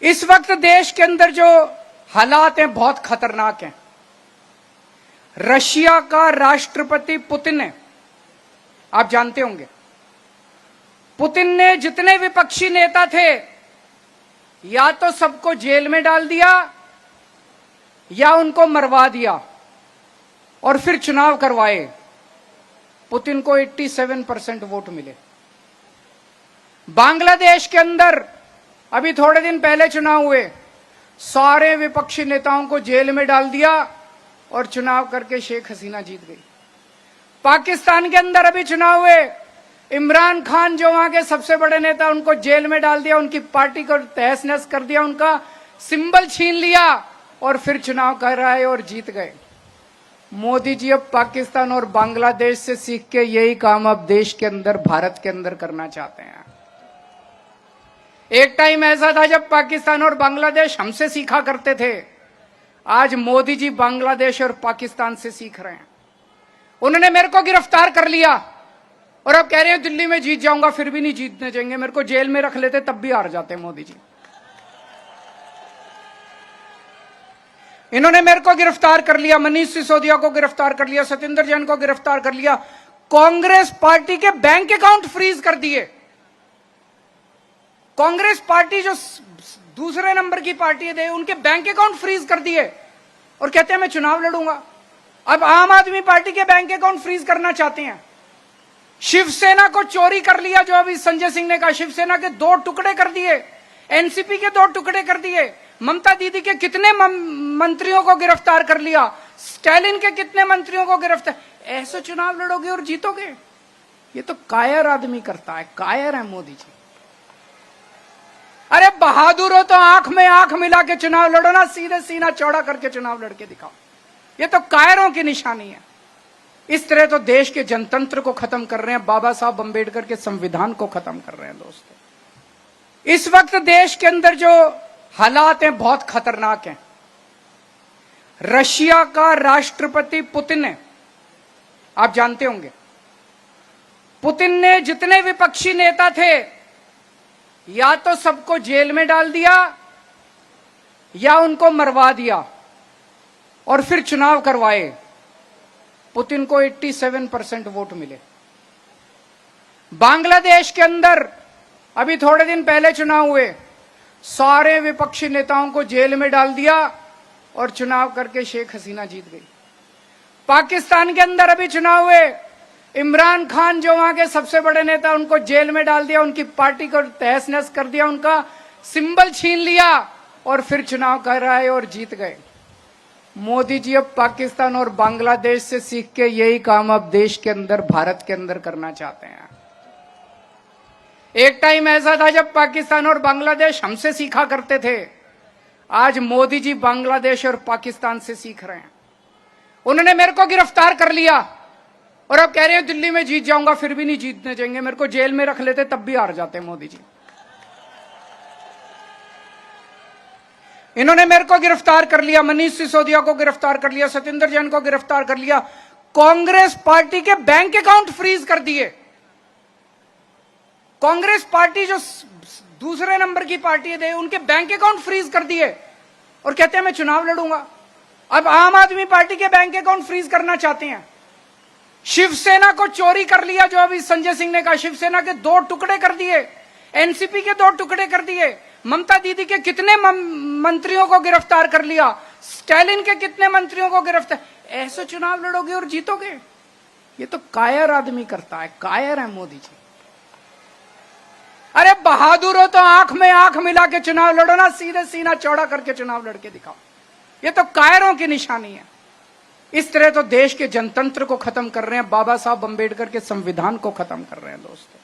इस वक्त देश के अंदर जो हालात हैं बहुत खतरनाक हैं। रशिया का राष्ट्रपति पुतिन है, आप जानते होंगे। पुतिन ने जितने विपक्षी नेता थे या तो सबको जेल में डाल दिया या उनको मरवा दिया और फिर चुनाव करवाए। पुतिन को 87% वोट मिले। बांग्लादेश के अंदर अभी थोड़े दिन पहले चुनाव हुए, सारे विपक्षी नेताओं को जेल में डाल दिया और चुनाव करके शेख हसीना जीत गई। पाकिस्तान के अंदर अभी चुनाव हुए, इमरान खान जो वहां के सबसे बड़े नेता, उनको जेल में डाल दिया, उनकी पार्टी को तहस नहस कर दिया, उनका सिंबल छीन लिया और फिर चुनाव कराए और जीत गए। मोदी जी अब पाकिस्तान और बांग्लादेश से सीख के यही काम अब देश के अंदर, भारत के अंदर करना चाहते हैं। एक टाइम ऐसा था जब पाकिस्तान और बांग्लादेश हमसे सीखा करते थे। आज मोदी जी बांग्लादेश और पाकिस्तान से सीख रहे हैं। उन्होंने मेरे को गिरफ्तार कर लिया और अब कह रहे हैं दिल्ली में जीत जाऊंगा, फिर भी नहीं जीतने देंगे। मेरे को जेल में रख लेते तब भी हार जाते मोदी जी। इन्होंने मेरे को गिरफ्तार कर लिया, मनीष सिसोदिया को गिरफ्तार कर लिया, सत्येंद्र जैन को गिरफ्तार कर लिया, कांग्रेस पार्टी के बैंक अकाउंट फ्रीज कर दिए। कांग्रेस पार्टी जो दूसरे नंबर की पार्टी है, उनके बैंक अकाउंट फ्रीज कर दिए और कहते हैं मैं चुनाव लड़ूंगा। अब आम आदमी पार्टी के बैंक अकाउंट फ्रीज करना चाहते हैं। शिवसेना को चोरी कर लिया, जो अभी संजय सिंह ने कहा, शिवसेना के 2 टुकड़े कर दिए, एनसीपी के 2 टुकड़े कर दिए, ममता दीदी के कितने मंत्रियों को गिरफ्तार कर लिया, स्टालिन के कितने मंत्रियों को गिरफ्तार। ऐसे चुनाव लड़ोगे और जीतोगे? ये तो कायर आदमी करता है, कायर है मोदी जी। अरे बहादुर हो तो आंख में आंख मिला के चुनाव लड़ो ना, सीधे सीना चौड़ा करके चुनाव लड़के दिखाओ। ये तो कायरों की निशानी है। इस तरह तो देश के जनतंत्र को खत्म कर रहे हैं, बाबा साहब अंबेडकर के संविधान को खत्म कर रहे हैं। दोस्तों, इस वक्त देश के अंदर जो हालात हैं बहुत खतरनाक हैं। रशिया का राष्ट्रपति पुतिन है, आप जानते होंगे। पुतिन ने जितने विपक्षी नेता थे या तो सबको जेल में डाल दिया या उनको मरवा दिया और फिर चुनाव करवाए। पुतिन को 87% वोट मिले। बांग्लादेश के अंदर अभी थोड़े दिन पहले चुनाव हुए, सारे विपक्षी नेताओं को जेल में डाल दिया और चुनाव करके शेख हसीना जीत गई। पाकिस्तान के अंदर अभी चुनाव हुए, इमरान खान जो वहां के सबसे बड़े नेता, उनको जेल में डाल दिया, उनकी पार्टी को तहस नहस कर दिया, उनका सिंबल छीन लिया और फिर चुनाव कराए और जीत गए। मोदी जी अब पाकिस्तान और बांग्लादेश से सीख के यही काम अब देश के अंदर, भारत के अंदर करना चाहते हैं। एक टाइम ऐसा था जब पाकिस्तान और बांग्लादेश हमसे सीखा करते थे। आज मोदी जी बांग्लादेश और पाकिस्तान से सीख रहे हैं। उन्होंने मेरे को गिरफ्तार कर लिया और अब कह रहे हैं दिल्ली में जीत जाऊंगा, फिर भी नहीं जीतने देंगे। मेरे को जेल में रख लेते तब भी हार जाते मोदी जी। इन्होंने मेरे को गिरफ्तार कर लिया, मनीष सिसोदिया को गिरफ्तार कर लिया, सत्येंद्र जैन को गिरफ्तार कर लिया, कांग्रेस पार्टी के बैंक अकाउंट फ्रीज कर दिए। कांग्रेस पार्टी जो दूसरे नंबर की पार्टी है, उनके बैंक अकाउंट फ्रीज कर दिए और कहते हैं मैं चुनाव लड़ूंगा। अब आम आदमी पार्टी के बैंक अकाउंट फ्रीज करना चाहते हैं। शिवसेना को चोरी कर लिया, जो अभी संजय सिंह ने कहा, शिवसेना के 2 टुकड़े कर दिए, एनसीपी के 2 टुकड़े कर दिए, ममता दीदी के कितने मंत्रियों को गिरफ्तार कर लिया, स्टालिन के कितने मंत्रियों को गिरफ्तार। ऐसे चुनाव लड़ोगे और जीतोगे? ये तो कायर आदमी करता है, कायर है मोदी जी। अरे बहादुर हो तो आंख में आंख मिला के चुनाव लड़ो ना, सीधे सीना चौड़ा करके चुनाव लड़के दिखाओ। ये तो कायरों की निशानी है। इस तरह तो देश के जनतंत्र को खत्म कर रहे हैं, बाबा साहब अंबेडकर के संविधान को खत्म कर रहे हैं। दोस्तों,